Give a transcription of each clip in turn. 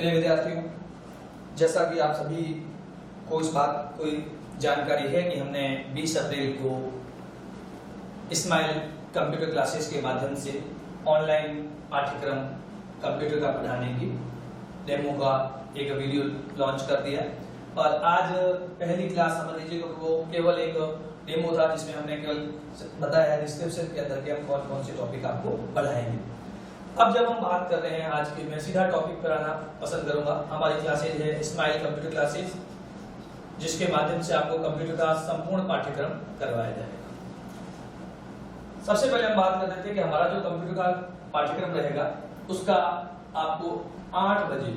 प्रिय विद्यार्थियों, जैसा कि आप सभी को इस बात कोई जानकारी है कि हमने 20 अप्रैल को इस्माइल कंप्यूटर क्लासेस के माध्यम से ऑनलाइन पाठ्यक्रम कंप्यूटर का पढ़ाने की डेमो का एक वीडियो लॉन्च कर दिया और आज पहली क्लास समझ लीजिए तो वो केवल एक डेमो था जिसमें हमने केवल बताया डिस्क्रिप्शन के अंदर के हम कौन कौन से टॉपिक आपको पढ़ाएंगे। अब जब हम बात कर रहे हैं आज के, मैं सीधा टॉपिक पर आना पसंद करूंगा। हमारी क्लासेज है इस्माइल कंप्यूटर क्लासेज, जिसके माध्यम से आपको कंप्यूटर का संपूर्ण पाठ्यक्रम करवाया जाएगा। सबसे पहले हम बात कर रहे थे कि हमारा जो कंप्यूटर का पाठ्यक्रम रहेगा उसका आपको 8 बजे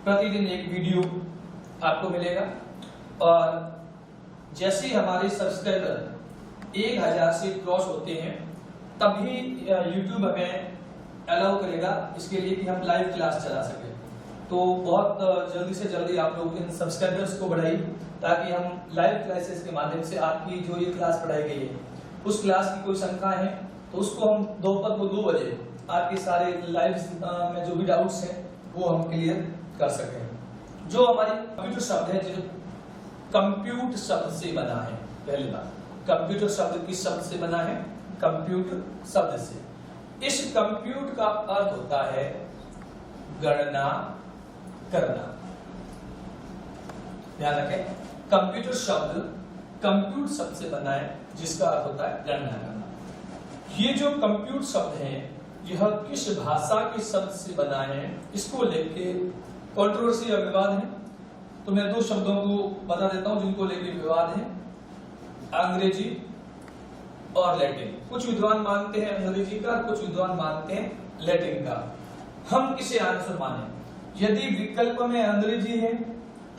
प्रतिदिन एक वीडियो आपको मिलेगा और जैसे ही हमारे सब्सक्राइबर 1000 से क्रॉस होते हैं तभी YouTube हमें अलाउ करेगा इसके लिए कि हम लाइव क्लास चला सके। तो बहुत जल्दी से जल्दी आप लोग इन सब्सक्राइबर्स को बढ़ाइए ताकि हम लाइव क्लासेस के माध्यम से आपकी जो ये क्लास पढ़ाई गई है उस क्लास की कोई शंका है तो उसको हम दोपहर को 2 बजे आपके सारे लाइव में जो भी डाउट्स हैं वो हम क्लियर कर सकें। जो हमारी कंप्यूटर शब्द है जो कंप्यूट शब्द से बना है, पहली बात कंप्यूटर शब्द किस शब्द से बना है? कंप्यूटर शब्द से। इस कंप्यूट का अर्थ होता है गणना करना। ध्यान रखें, कंप्यूटर शब्द कंप्यूट शब्द से बना है जिसका अर्थ होता है गणना करना। ये जो कंप्यूट शब्द है यह किस भाषा के शब्द से बना है इसको लेके कंट्रोवर्सी या विवाद है। तो मैं 2 शब्दों को बता देता हूं जिनको लेके विवाद है, अंग्रेजी और लैटिन। कुछ विद्वान मानते हैं अंग्रेजी का, कुछ विद्वान मानते हैं लैटिन का। हम किसे आंसर माने? यदि विकल्प में अंग्रेजी है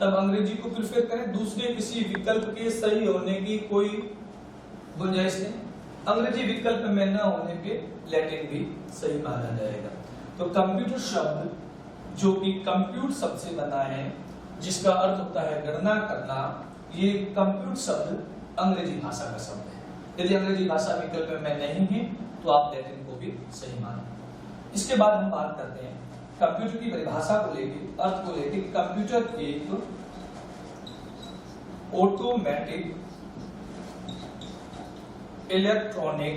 तब अंग्रेजी को प्रेफर करें, दूसरे किसी विकल्प के सही होने की कोई गुंजाइश नहीं। अंग्रेजी विकल्प में न होने पे लैटिन भी सही माना जाएगा। तो कंप्यूटर शब्द जो कि कंप्यूट शब्द से बना है जिसका अर्थ होता है गणना करना, ये कंप्यूट शब्द अंग्रेजी भाषा का शब्द है। यदि अंग्रेजी भाषा विकल्प में नहीं है तो आप लैटिन को भी सही मानें। इसके बाद हम बात करते हैं कंप्यूटर की परिभाषा को लेके, अर्थ को लेके। कंप्यूटर एक ऑटोमेटिक इलेक्ट्रॉनिक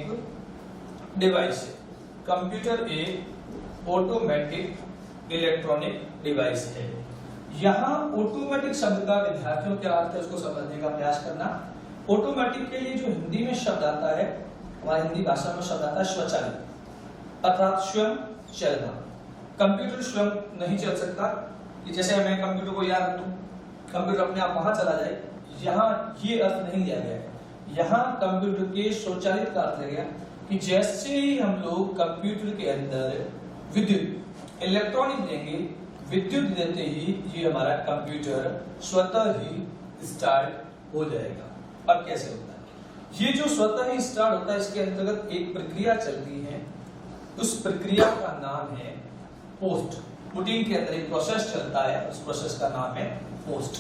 डिवाइस है। कंप्यूटर एक ऑटोमेटिक इलेक्ट्रॉनिक डिवाइस है। यहाँ ऑटोमेटिक शब्द का विद्यार्थियों क्या अर्थ है उसको समझने का प्रयास करना। ऑटोमेटिक के लिए जो हिंदी में शब्द आता है, हमारी हिंदी भाषा में शब्द आता है स्वचालित, अर्थात स्वयं चलना। कंप्यूटर स्वयं नहीं चल सकता कि जैसे मैं कंप्यूटर को याद दूं, कंप्यूटर अपने आप वहां चला जाए, यहाँ ये अर्थ नहीं लिया गया। यहाँ कंप्यूटर के स्वचालित का अर्थ लिया गया कि जैसे ही हम लोग कंप्यूटर के अंदर विद्युत इलेक्ट्रॉनिक देंगे, विद्युत देते ही ये हमारा कंप्यूटर स्वतः ही स्टार्ट हो जाएगा। अब कैसे होता है? ये जो स्वतः ही स्टार्ट होता है इसके अंतर्गत एक प्रक्रिया चलती है, उस प्रक्रिया का नाम है पोस्ट। रूटीन के अंदर एक प्रोसेस चलता है, उस प्रोसेस का नाम है पोस्ट।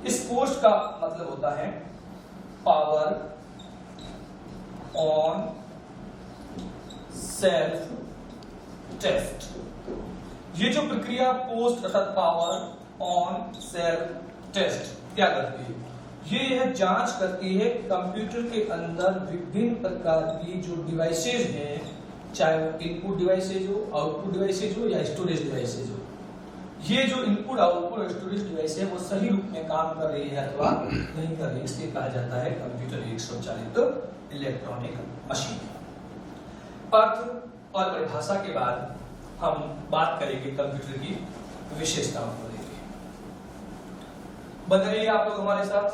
इस पोस्ट का मतलब होता है पावर ऑन सेल्फ टेस्ट। ये जो प्रक्रिया पोस्ट अर्थात पावर ऑन सेल्फ टेस्ट क्या करती है? ये यह जांच करती है कंप्यूटर के अंदर विभिन्न प्रकार की जो डिवाइसेज हैं, चाहे वो इनपुट डिवाइसेज हो, आउटपुट डिवाइसेज हो या स्टोरेज डिवाइसेज हो, ये जो इनपुट आउटपुट और स्टोरेज डिवाइस है वो सही रूप में काम कर रही है अथवा नहीं कर रही, इसलिए कहा जाता है कंप्यूटर एक स्वचालित इलेक्ट्रॉनिक मशीन। अर्थ और परिभाषा के बाद हम बात करेंगे कंप्यूटर की विशेषताओं को लेकर। बने रहिए आप लोग हमारे साथ,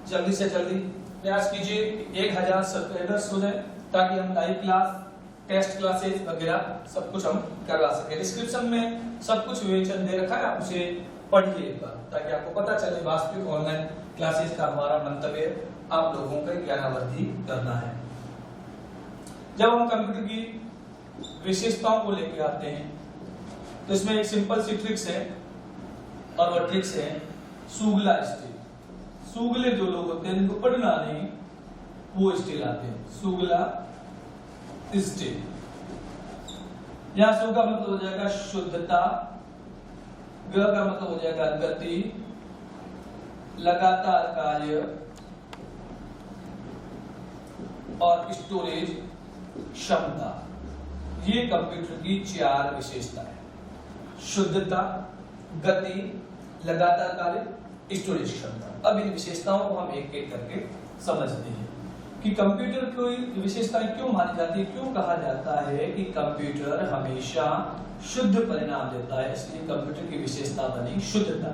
जल्दी से जल्दी प्रयास कीजिए 1000 सब्सक्राइबर्स हो जाए ताकि हम लाइव क्लास, टेस्ट क्लासेस वगैरह सब कुछ हम करवा सके। डिस्क्रिप्शन में सब कुछ विवेचन दे रखा है, आप उसे पढ़िए एक बार ताकि आपको पता चले वास्तविक ऑनलाइन क्लासेस का हमारा मंतव्य आप लोगों का ज्ञानावृद्धि करना है। जब हम कंप्यूटर की विशेषताओं को लेकर आते हैं तो इसमें एक सिंपल सी ट्रिक्स है और वो ट्रिक्स है सुगला स्टील। सुगले जो लोग होते हैं जिनको पढ़ना नहीं वो स्टील आते हैं, सुगला स्टील। यहाँ सु का मतलब हो जाएगा शुद्धता, ग का मतलब हो जाएगा गति, लगातार कार्य और स्टोरेज क्षमता। ये कंप्यूटर की 4 विशेषताएं हैं। शुद्धता, गति, लगातार कार्य, स्टोरेज क्षमता। अब इन विशेषताओं को हम एक एक करके समझते हैं कि कंप्यूटर की विशेषताएं क्यों मानी जाती है, क्यों कहा जाता है कि कंप्यूटर हमेशा शुद्ध परिणाम देता है, इसलिए कंप्यूटर की विशेषता बनी शुद्धता।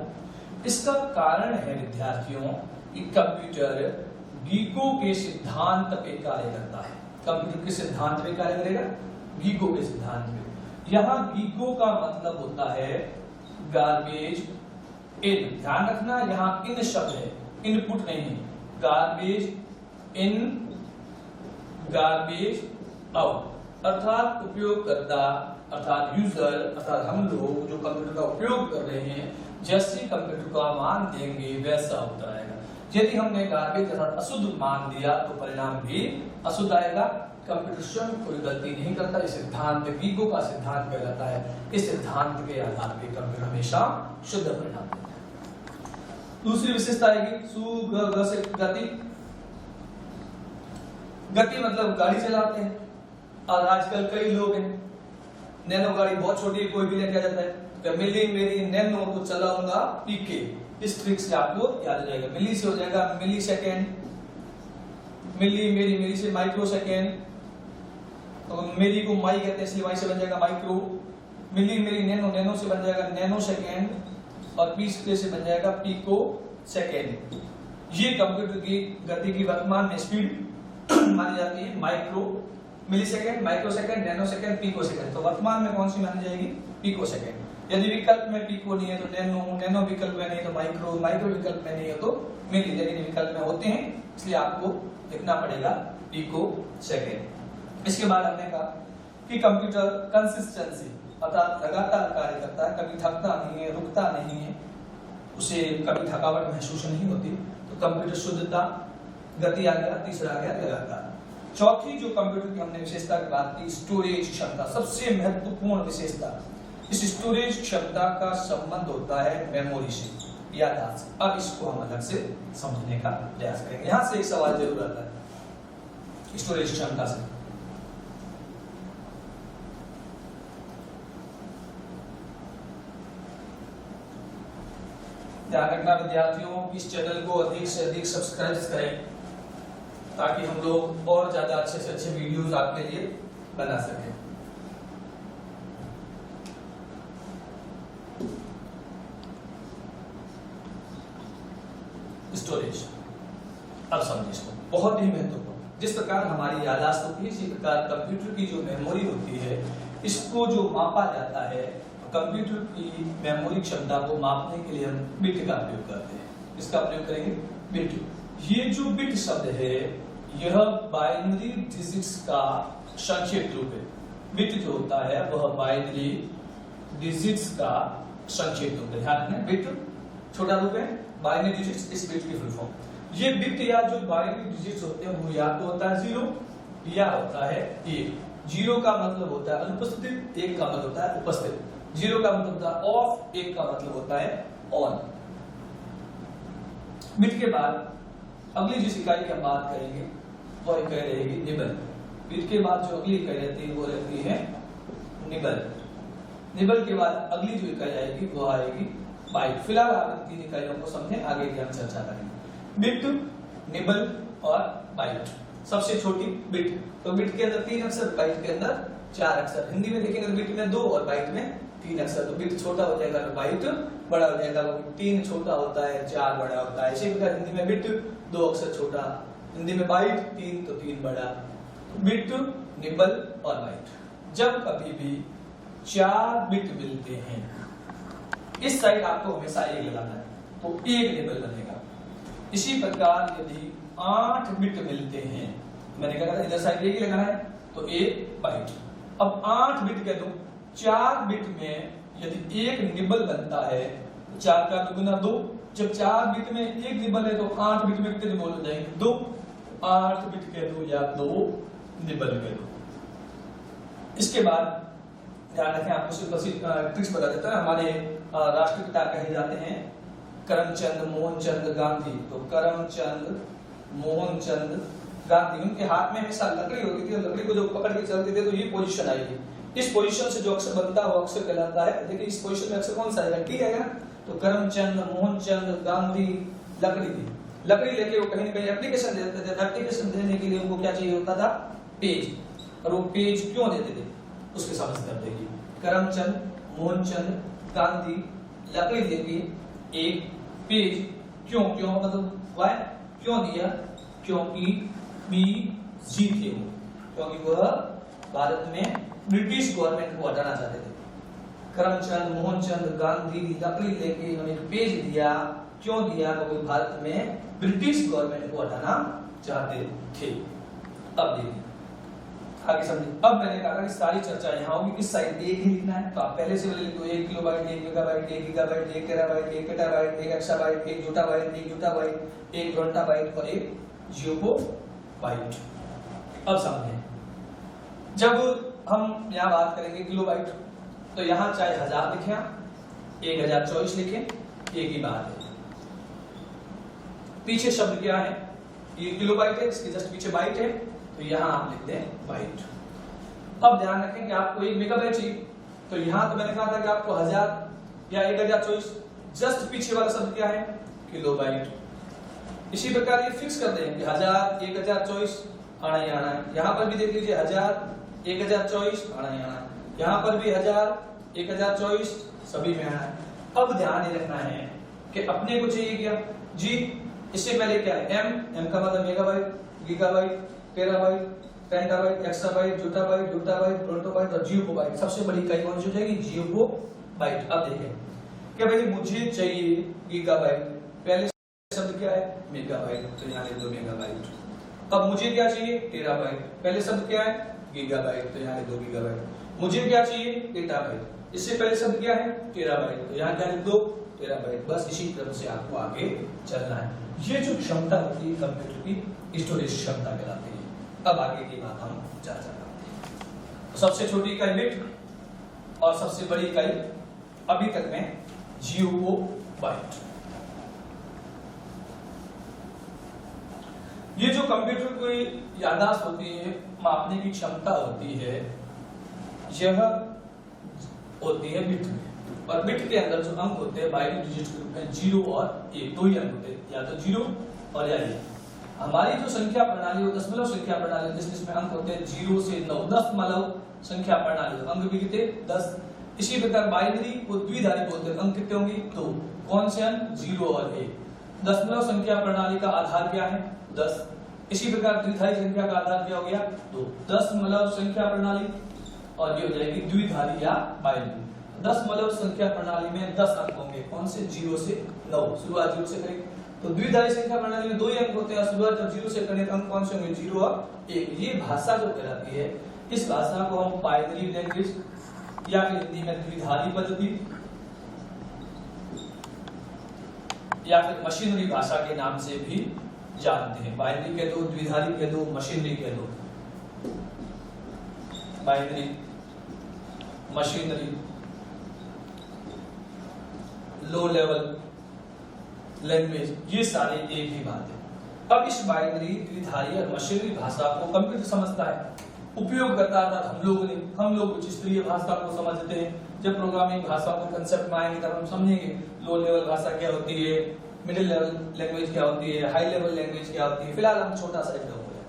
इसका कारण है विद्यार्थियों कि कंप्यूटर गीको के सिद्धांत पे कार्य करता है। कंप्यूटर के सिद्धांत पे कार्य करेगा, गीको के सिद्धांत पे। यहाँ गीको का मतलब होता है गार्बेज इन। ध्यान रखना यहाँ इन शब्द है, इनपुट नहीं है। गार्बेज इन, गार्बेज आउट, अर्थात उपयोगकर्ता अर्थात यूजर अर्थात हम लोग जो कंप्यूटर का उपयोग कर रहे हैं, जैसे कंप्यूटर का मान देंगे वैसा उत्तर आएगा। यदि हमने गार्बेज के साथ अशुद्ध मान दिया तो परिणाम भी अशुद्ध आएगा। कंप्यूटर स्वयं कोई गलती नहीं करता, इस सिद्धांत गीको का सिद्धांत कहलाता है। इस सिद्धांत के आधार पर कंप्यूटर हमेशा शुद्ध परिणाम देता है। दूसरी विशेषता आएगी सु ग से गति। गति मतलब गाड़ी चलाते हैं, और आजकल कई लोग हैं नैनो गाड़ी बहुत छोटी है, कोई भी लेके आ जाता है, तो मिली मेरी नैनो को चलाऊंगा पीके। इस ट्रिक से आपको याद हो जाएगा। मिली से हो जाएगा मिली सेकेंड, मिली मेरी, मिली से माइक्रो सेकेंड, तो मेरी को माई कहते हैं इसलिए माई से बन जाएगा माइक्रो। मिली मेरी नैनो, नैनो से बन जाएगा नैनो सेकेंड, और पी से बन जाएगा पीको सेकेंड। ये कंप्यूटर की गति की वर्तमान में स्पीड मानी जाती है। Micro millisecond, microsecond, nanosecond, picosecond. तो वर्तमान में कौन सी मानी जाएगी? Picosecond. यदि विकल्प में पीको नहीं है तो नैनो, नैनो विकल्प में नहीं तो माइक्रो, माइक्रो विकल्प में नहीं है तो मिली, लेकिन विकल्प में होते हैं इसलिए आपको लिखना पड़ेगा पीको सेकेंड। इसके बाद हमने कहा कि कंप्यूटर कंसिस्टेंसी अर्थात लगातार कार्य करता है, कभी थकता नहीं है, रुकता नहीं है, उसे कभी थकावट महसूस नहीं होती। तो कंप्यूटर शुद्धता, गति आ गया, तीसरा आ गया लगातार। चौथी जो कंप्यूटर की हमने विशेषता की बात की, स्टोरेज क्षमता, सबसे महत्वपूर्ण विशेषता। इस स्टोरेज क्षमता का संबंध होता है मेमोरी से, याददाश्त से। अब इसको हम अलग से समझने का प्रयास करेंगे। यहां से एक सवाल जरूर आता है स्टोरेज क्षमता से। ध्यान रखना विद्यार्थियों, इस चैनल को अधिक से अधिक सब्सक्राइब करें ताकि हम लोग और ज्यादा अच्छे से अच्छे वीडियोस आपके लिए बना सकें। स्टोरेज, अब समझिए इसको, बहुत ही महत्वपूर्ण। जिस प्रकार हमारी याददाश्त होती है, इसी प्रकार कंप्यूटर की जो मेमोरी होती है, इसको जो मापा जाता है, कंप्यूटर की मेमोरी क्षमता को मापने के लिए हम बिट का प्रयोग करते हैं। इसका प्रयोग करेंगे बिट। ये जो बिट शब्द है यह बाइनरी डिजिट्स का संक्षिप्त रूप है। बिट जो होता है वह बाइनरी डिजिट्स का संक्षिप्त रूप है। ध्यान रखना, बिट छोटा रूप है, बाइनरी डिजिट्स इस बिट की फुल फॉर्म। ये बिट या जो बाइनरी डिजिट्स होते हैं वो या तो होता है 0 या होता है 1। 0 का मतलब होता है अनुपस्थित, 1 का मतलब होता है उपस्थित। 0 का मतलब होता है ऑफ, 1 का मतलब होता है ऑन। बिट के बाद अगली जिस इकाई की हम बात करेंगे वह इकाई रहेगी निबल। बिट के बाद जो अगली इकाई रहती है वो रहती है निबल। निबल के बाद अगली जो इकाई आएगी वो आएगी बाइट। फिलहाल आप इन 3 इकाइयों को समझें, आगे की हम चर्चा करेंगे। बिट, निबल और बाइट। सबसे छोटी बिट, तो बिट के अंदर 3 अक्षर, बाइट के अंदर 4 अक्षर। हिंदी में देखेंगे तो बिट में 2 और बाइट में 3 अक्षर। तो बिट छोटा हो जाएगा तो बाइट बड़ा हो जाएगा। 3 छोटा होता है, 4 बड़ा होता है। इसी प्रकार हिंदी में बिट 2 अक्षर छोटा, हिंदी में बाइट 3 तो 3 बड़ा। तो बिट, निबल और बाइट। जब कभी भी 4 बिट मिलते हैं, इस साइड आपको हमेशा 1 लगाना है तो 1 निबल बनेगा। इसी प्रकार यदि 8 बिट मिलते हैं, मैंने कहा था इधर साइड 1 ही लगाना है तो 1 बाइट। अब 8 बिट कह दो, 4 बिट में यदि 1 निबल बनता है तो 4 का दुगुना 2। जब 4 बिट में 1 निबल है तो 8 बिट में कितने निबल हो जाएंगे? 2। 8 बिट कह दो या 2 निबल कह दो। इसके बाद ध्यान रखें, आपको सिर्फ ट्रिक्स बता देता है। हमारे राष्ट्रपिता कहे जाते हैं करमचंद मोहनचंद गांधी। तो करमचंद मोहनचंद गांधी, उनके हाथ में हमेशा लकड़ी होती थी और लकड़ी को जो पकड़ के चलते थे तो ये पोजीशन आएगी। इस पोजीशन से जो अक्षर बनता है वो अक्षर कहलाता है। देखिए इस पोजीशन में अक्षर कौन सा आएगा? टी आएगा। तो करमचंद मोहनचंद गांधी लकड़ी थी, लकड़ी लेके वो कहीं ना कहीं एप्लीकेशन देते थे। एप्लीकेशन देने के लिए उनको क्या चाहिए होता था? पेज। और वो पेज क्यों देते थे उसके समझते हैं। देखिए करमचंद मोहनचंद गांधी लकड़ी लेके एक पेज, क्यों मतलब वाई क्यों दिया? क्योंकि बीजी थे वो, क्योंकि वह भारत में ब्रिटिश गवर्नमेंट को हटाना चाहते थे। करमचंद मोहनचंद गांधी लकड़ी लेके उन्होंने पेज दिया, क्यों दिया? क्योंकि भारत में ब्रिटिश गवर्नमेंट को हटाना चाहते थे। अब देखिए आगे समझिए। अब मैंने कहा कि सारी चर्चा यहाँ होगी किस साइड पे? एक ही लिखना है। तो आप पहले से लिख दो 1 kilobyte, 1 megabyte, 1 gigabyte, 1 terabyte, 1 petabyte, 1 exabyte, 1 जोटाबाइट, 1 जूटाबाइट, 1 घंटाबाइट और 1 जियोबाइट। अब समझें, जब हम यहाँ बात करेंगे किलोबाइट तो यहाँ चाहे 1000 लिखें, 1024 लिखें, एक ही बात है। पीछे शब्द क्या है? ये किलोबाइट है, इसके जस्ट पीछे बाइट है, तो यहाँ आप लिखते हैं बाइट। अब ध्यान रखें कि आपको 1 मेगाबाइट चाहिए, तो यहाँ तो मैंने कहा था कि आपको 1000 या 1024, जस्ट पीछे वाला शब्द क्या है? किलोबाइट। इसी प्रकार ये फिक्स कर दें कि 1000 1024 आना ही आना है। यहाँ पर भी देख लीजिए 1000 1024 आना ही आना है, यहाँ पर भी 1000 1024 सभी में आना है। अब ध्यान ये रखना है कि अपने को चाहिए क्या जी? इससे पहले क्या है? एम का मतलब मेगाबाइट, गीगाबाइट, टेराबाइट, पेंटाबाइट, एक्साबाइट, जोटाबाइट, जोटाबाइट, प्रोटोबाइट और जियोबाइट। सबसे बड़ी इकाई कौन सी हो जाएगी? जियोबाइट। अब देखें कि भाई मुझे चाहिए गीगाबाइट, पहले शब्द क्या है? मेगाबाइट, तो यहाँ लिख दो मेगाबाइट। अब मुझे क्या चाहिए? टेराबाइट, पहले शब्द क्या है? गीगाबाइट, तो यहाँ लिख दो गीगाबाइट। मुझे क्या चाहिए? पेटाबाइट, इससे पहले शब्द क्या है? टेराबाइट, तो यहाँ क्या लिख दो? टेराबाइट। बस इसी क्रम से आपको आगे चलना है। ये जो क्षमता होती है कंप्यूटर की स्टोरेज क्षमता कहलाती है। अब आगे की बात हम चर्चा करते हैं। सबसे छोटी इकाई बिट और सबसे बड़ी इकाई अभी तक में जियोबाइट। ये जो कंप्यूटर की याददाश्त होती है, मापने की क्षमता होती है, यह होती है बिट में। और बिट के अंदर जो अंक होते हैं बाइनरी डिजिट के रूप में 0 और 1, दो ही अंक होते हैं, या तो 0 और या 1। हमारी जो संख्या प्रणाली है दशमलव संख्या प्रणाली, जिसमें अंक होते हैं 0 से 9, दशमलव संख्या प्रणाली, अंक भी कितने? 10। इसी प्रकार बाइनरी को द्विधारी बोलते हैं, अंक कितने होंगे? 2। कौन से अंक? 0 और 1। दशमलव संख्या प्रणाली का आधार क्या है? 10। इसी प्रकार द्विधारी संख्या का आधार क्या हो गया? 2। दशमलव संख्या प्रणाली और ये हो जाएगी द्विधारी या बाइनरी। दशमलव संख्या प्रणाली में 10 अंक होंगे, कौन से? 0 से 9, शुरुआत 0 से करेंगे। तो द्विधारी संख्या प्रणाली में 2 ही अंक होते हैं, शुरुआत जब 0 से करें तो अंक कौन से होंगे? 0 और 1। ये भाषा जो कहलाती है, इस भाषा को हम बाइनरी लैंग्वेज या फिर हिंदी में द्विधारी पद्धति या फिर मशीनरी भाषा के नाम से भी जानते हैं। बाइनरी कह दो, द्विधारी कह दो, मशीनरी कह दो। Binary, machinery, low level language, ये सारे एक ही बात है। अब इस बाइनरी, द्विधारी और मशीनरी भाषा को कंप्यूटर समझता है। उपयोग करता था हम लोग कुछ स्तरीय भाषा को समझते हैं। जब प्रोग्रामिंग भाषा को कंसेप्ट में आएंगे तब हम समझेंगे लो लेवल भाषा क्या होती है, मिडिल लेवल लैंग्वेज क्या होती है, हाई लेवल लैंग्वेज क्या होती है। फिलहाल हम छोटा सा एकदम हो जाए।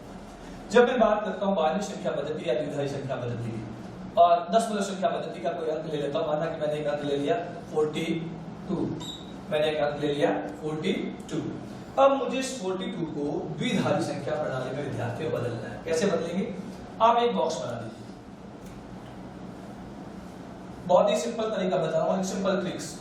जब मैं बात करता हूँ बाइनरी संख्या पद्धति या द्विधारी संख्या पद्धति की और दशमलव संख्या पद्धति का कोई अंक ले लेता हूँ, माना कि मैंने एक अंक ले लिया 42, मैंने एक अंक ले लिया 42। अब मुझे इस 42 को द्विधारी संख्या प्रणाली में विद्यार्थियों को बदलना है। कैसे बदलेंगे? आप एक बॉक्स बना लीजिए। बहुत ही सिंपल तरीका बता रहा हूं, एक सिंपल ट्रिक्स।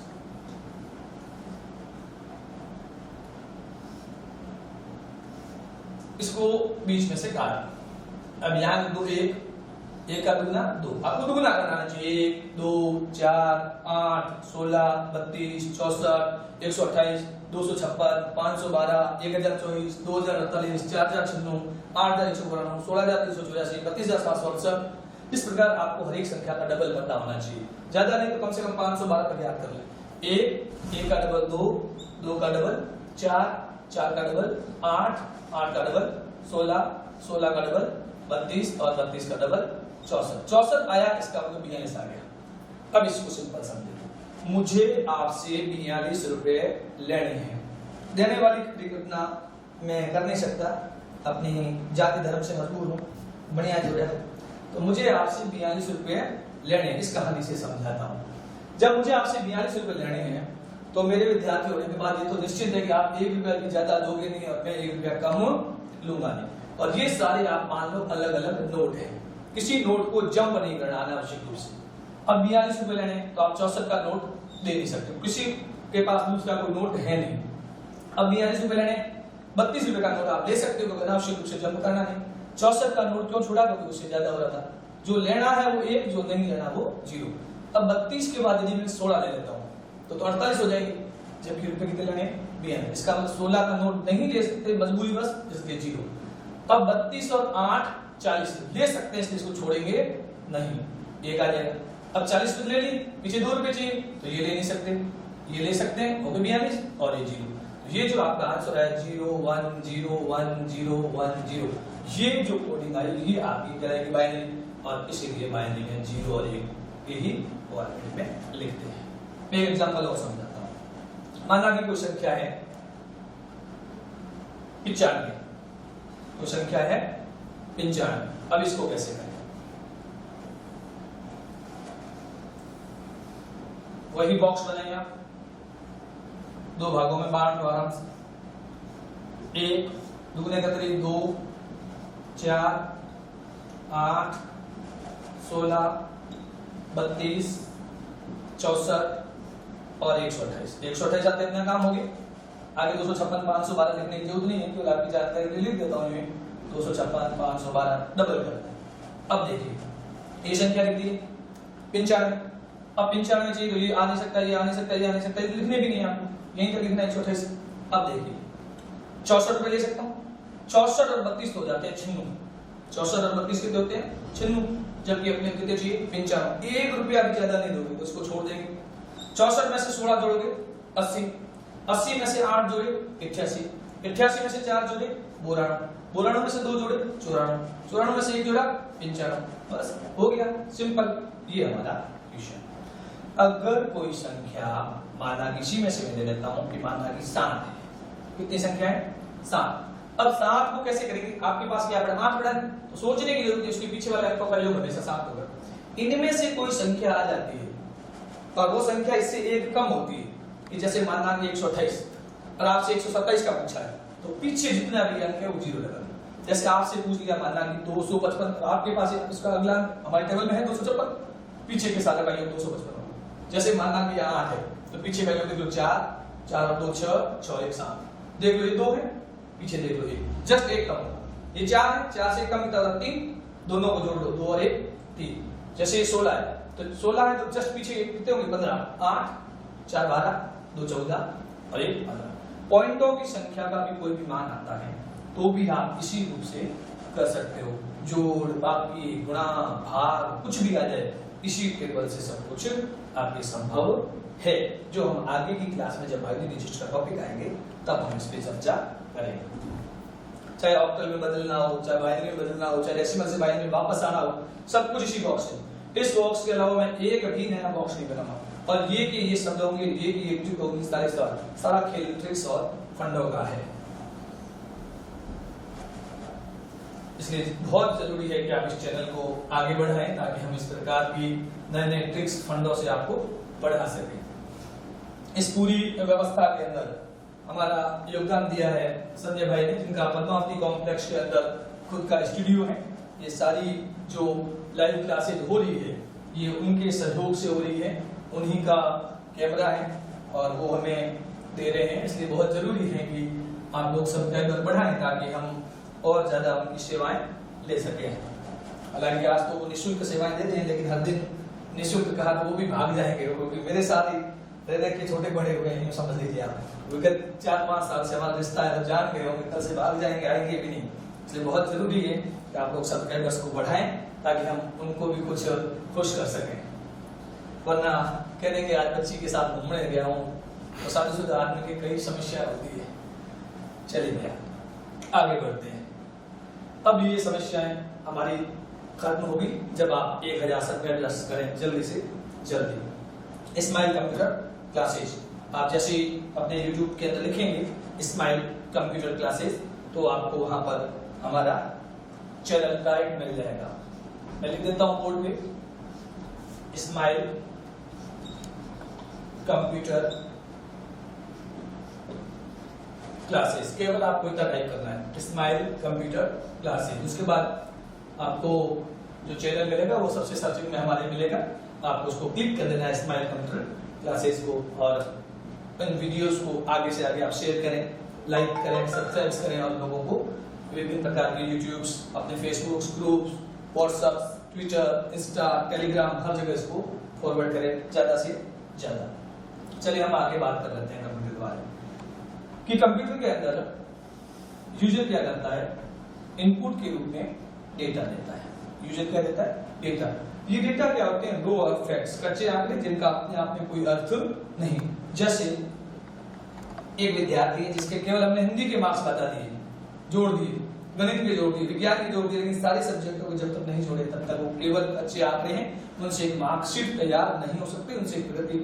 इसको बीच में से काट। अब यहां दो, एक का दुगुना 2, आपको दुगुना करना चाहिए। 1 2 4 8 16 32 64 128 256 512 1024 2048 4096 8194 16384 32784 32768 इस प्रकार आपको हर एक संख्या का डबल पता होना चाहिए, ज्यादा नहीं तो कम से कम 512 तक याद कर ले। एक का डबल 2, 2 का डबल 4, 4 का डबल 8, 8 का डबल 16, 16 का डबल 32 और 32 का डबल 64, 64 आया, इसका मतलब 42 आ गया। अब इसको सिंपल समझे, मुझे आपसे 42 रुपए लेने हैं। देने वाली घटना मैं कर नहीं सकता, अपनी जाति धर्म से मजबूर हूँ, बढ़िया जुड़े हो, तो मुझे आपसे 42 रुपए लेने हैं। इस कहानी से समझाता हूँ। जब मुझे आपसे 42 रुपए लेने हैं तो मेरे विद्यार्थी होने के बाद ये तो निश्चित है कि आप 1 रुपया भी ज्यादा दोगे नहीं और मैं 1 रुपया कम लूंगा नहीं। और ये सारे आप मान लो अलग अलग नोट है, किसी नोट को जंप नहीं करना अनावश्यक रूप से। अब 42 रुपए लेने तो आप 64 का नोट दे नहीं सकते, किसी के पास दूसरा कोई नोट है नहीं। अब 42 रुपए लेने 32 रुपए का नोट आप ले सकते हो, अनावश्यक रूप से जंप करना नहीं। 64 का नोट क्यों छोड़ा, क्योंकि उससे ज्यादा हो रहा था। जो लेना है वो 1, जो नहीं लेना वो 0। अब 32 के बाद यदि मैं 16 ले लेता हूँ तो 48 हो जाएगी, जबकि रुपए कितने लेने 42। इसका मतलब 16 का नोट नहीं ले सकते मजबूरी बस, इसलिए 0। अब 32 और 8 40 ले सकते हैं, इसलिए इसको छोड़ेंगे नहीं, 1 आ जाएगा। अब 40 रुपए ले ली, पीछे 2 रुपए चाहिए तो ये ले नहीं सकते, ये ले सकते हैं, हो गए 42 और ये 0। ये जो आपका आंसर है 0 1 0 1 0 1 0, ये जो कोडिंग आएगी ये आपकी कहलाएगी बाइनरी, और इसीलिए बाइनरी में 0 और 1 यही फॉर्मेट में लिखते हैं। मैं एक एग्जांपल और समझाता हूं। माना कि कोई संख्या है 95, कोई संख्या है 95। अब इसको कैसे करें, वही बॉक्स बनाएंगे आप, 2 भागों में बांट दो आराम से। 1 दुगने का 2 4 8 16 32 64 और 128। 128 आते इतना काम हो गया। आगे 256 512 लिखने की जरूरत नहीं है, क्योंकि आपकी जानकारी के लिए लिख देता हूं। 256 512 डबल करते हैं। अब देखिए ये संख्या कितनी है 95। अब 95 चाहिए तो ये आ नहीं सकता, ये आ नहीं सकता, ये आ नहीं सकता, लिखने भी नहीं है आपको, यहीं तक लिखना है 128। अब देखिए 64 रुपए ले सकता हूँ, 64 और 32 हो जाते हैं 96। 64 और 32 कितने होते हैं 96, जबकि अपने कितने चाहिए 95। 1 रुपया भी ज्यादा नहीं दोगे तो इसको छोड़ देंगे। 64 में से 16 जोड़ोगे 80, 80 में से 8 जोड़े 88, 88 में से 4 जोड़े 92, 92 में से 2 जोड़े 94, 94 में से 1 जोड़ा 95। बस हो गया, सिंपल। ये हमारा क्वेश्चन। अगर कोई संख्या माना इसी में से मैं दे देता हूं कि माना कि 7 है, कितनी संख्या है 7। अब 7 को कैसे करेंगे, आपके पास क्या पड़ा 8 पड़ा, तो सोचने की जरूरत है उसके पीछे वाले अंकों का योग हमेशा 7 होगा। इनमें से कोई संख्या आ जाती है और वो संख्या इससे 1 कम होती है, कि जैसे मानना कि 128 और आपसे 127 का पूछा है, तो पीछे जितना भी अंक है वो 0 लगा। जैसे आपसे पूछ लिया मानना कि 255, आपके पास इसका अगला हमारे टेबल में है 256, पीछे के साथ का योग 255। जैसे मानना कि 8 है तो पीछे का योग देख लो 4, 4 और 2 6, 6 और 1 7, देख लो ये 2 है, पीछे देख लो 1, जस्ट 1 कम होगा। ये 4 है, 4 से कम कितना 3, दोनों को जोड़ लो 2 और 1 3। जैसे ये 16 है तो 16 है तो जस्ट पीछे कितने होंगे 15, 8 4 12 2 14 और 1 15। पॉइंटों की संख्या का भी कोई भी मान आता है तो भी आप इसी रूप से कर सकते हो, जोड़ बाकी गुणा भाग कुछ भी आ जाए, इसी टेबल से सब कुछ आपके संभव है, जो हम आगे की क्लास में जब बाइनरी डिजिट्स का टॉपिक आएंगे तब हम इस पे चर्चा करेंगे। चाहे ऑक्टल में बदलना हो, चाहे बाइनरी में बदलना हो, चाहे डेसिमल से बाइनरी में वापस आना हो, सब कुछ इसी बॉक्स में। इस बॉक्स के अलावा मैं एक भी नया बॉक्स नहीं बनाऊंगा, और ये कि ये शब्द होंगे, ये कि ये ट्रिक होगी, सारा खेल ट्रिक्स और फंडों का है। इसलिए बहुत जरूरी है कि आप इस चैनल को आगे बढ़ाएं ताकि हम इस प्रकार की नए नए ट्रिक्स फंडों से आपको बढ़ा सकें। इस पूरी व्यवस्था के अंदर हमारा योगदान दिया है संजय भाई ने, जिनका पद्मावती कॉम्प्लेक्स के अंदर खुद का स्टूडियो है। ये सारी जो लाइव क्लासेज हो रही है ये उनके सहयोग से हो रही है, उन्हीं का कैमरा है और वो हमें दे रहे हैं। इसलिए बहुत जरूरी है कि आप लोग सब्सक्राइबर बढ़ाएं ताकि हम और ज्यादा उनकी सेवाएं ले सकें। हालांकि आज तो वो निःशुल्क सेवाएं देते हैं, लेकिन हर दिन निःशुल्क कहा तो वो भी भाग जाएंगे, क्योंकि मेरे साथ ही रह के छोटे बड़े हुए हैं, समझ लीजिए आप। विगत 4-5 साल से हमारा रिश्ता है, तो जान गए होंगे, कल से भाग जाएंगे, आएंगे भी नहीं। इसलिए बहुत जरूरी है कि आप लोग सब्सक्राइबर्स को बढ़ाएं ताकि हम उनको भी कुछ खुश कर सकें, वरना कह देंगे आज बच्ची के साथ घूमने गया हूँ, तो शादीशुदा आदमी की कई समस्या होती है। चलिए भैया आगे बढ़ते हैं। अब ये समस्याएं हमारी खत्म होगी जब आप 1000 सब्सक्राइब करें जल्दी से जल्दी। इस्माइल कंप्यूटर क्लासेस, आप जैसे अपने YouTube के अंदर लिखेंगे इस्माइल कंप्यूटर क्लासेस, तो आपको वहां पर हमारा चैनल डायरेक्ट मिल जाएगा। मैं लिख देता हूं बोर्ड पे, इस्माइल कंप्यूटर क्लासेस, केवल आपको इतना टाइप करना है इस्माइल कंप्यूटर क्लासेस। उसके बाद आपको जो चैनल मिलेगा वो सबसे सर्चिंग में हमारे मिलेगा, आपको उसको क्लिक कर देना है इस्माइल कंप्यूटर क्लासेस को, और इन वीडियोस को आगे से आगे आप शेयर करें, लाइक करें, सब्सक्राइब करें, और लोगों को विभिन्न प्रकार के यूट्यूब्स, अपने Facebook groups, WhatsApp, Twitter, Insta, Telegram, हर जगह इसको फॉरवर्ड करें ज्यादा से ज्यादा। चलिए हम आगे बात कर लेते हैं कंप्यूटर के बारे में कि कंप्यूटर के अंदर यूजर क्या करता है, इनपुट के रूप में डेटा देता है। यूजर क्या देता है, डेटा। ये डेटा क्या होते हैं, रो और फैक्ट्स, कच्चे आंकड़े जिनका अपने आप में कोई अर्थ नहीं। जैसे एक विद्यार्थी है जिसके केवल हमने हिंदी के मार्क्स बता दिए, जोड़ दिए, गणित के जोड़ दिए, विज्ञान के जोड़ दिए, लेकिन सारे सब्जेक्टों को जब तक नहीं जोड़े तब तक वो केवल कच्चे आंकड़े हैं, उनसे एक मार्कशीट तैयार नहीं हो सकती, उनसे एक प्रगति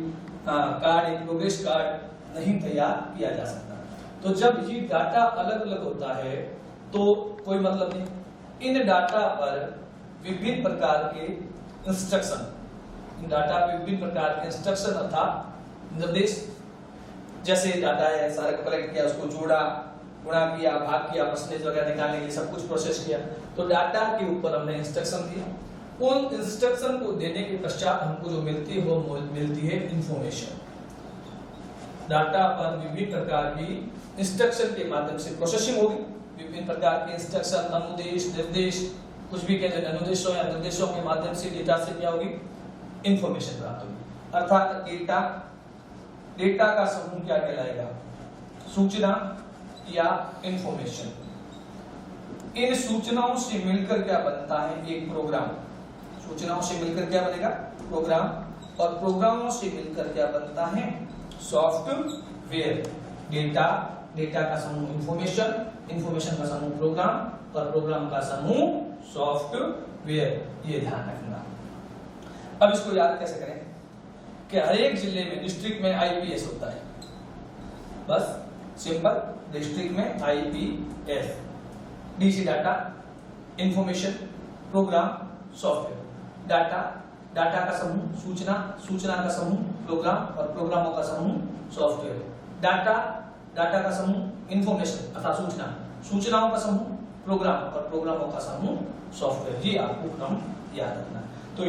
कार्ड, एक प्रोग्रेस कार्ड नहीं तैयार किया जा सकता। तो जब ये डाटा अलग अलग होता है तो कोई मतलब नहीं। इन डाटा पर विभिन्न प्रकार के इंस्ट्रक्शन, इन डाटा पे विभिन्न प्रकार के इंस्ट्रक्शन अर्थात निर्देश, जैसे डाटा है सारा कलेक्ट किया, उसको जोड़ा, गुणा किया, भाग किया, परसेंटेज वगैरह निकालने के लिए सब कुछ प्रोसेस किया, तो डाटा के ऊपर हमने इंस्ट्रक्शन दिया। उन इंस्ट्रक्शन को देने के पश्चात हमको जो मिलती है वो मिलती है इंफॉर्मेशन। डाटा पर विभिन्न प्रकार की इंस्ट्रक्शन के माध्यम से प्रोसेसिंग होगी, विभिन्न प्रकार के इंस्ट्रक्शन, अनुदेश, निर्देश, कुछ भी कहते हैं, अनुदेशों या निर्देशों के माध्यम से डेटा से क्या होगी, इंफॉर्मेशन प्राप्त होगी। अर्थात डेटा का समूह क्या कहलाएगा, सूचना या इंफॉर्मेशन। इन सूचनाओं से मिलकर क्या बनता है, एक प्रोग्राम। सूचनाओं से मिलकर क्या बनेगा, प्रोग्राम, और प्रोग्रामों से मिलकर क्या बनता है, सॉफ्टवेयर। डेटा का समूह इंफॉर्मेशन, इंफॉर्मेशन का समूह प्रोग्राम, और प्रोग्राम का समूह सॉफ्टवेयर। ये ध्यान रखना। अब इसको याद कैसे करें कि हर एक जिले में, डिस्ट्रिक्ट में आईपीएस होता है, बस सिंपल, डिस्ट्रिक्ट में IPS. DC data, information, program, software. Data का समूह सूचना का समूह प्रोग्राम, और प्रोग्रामों का समूह सॉफ्टवेयर। डाटा का समूह इंफॉर्मेशन अर्थात सूचनाओं का समूह प्रोग्राम, और प्रोग्रामों का समूह सॉफ्टवेयर। ये आपको क्रम याद रखना। तो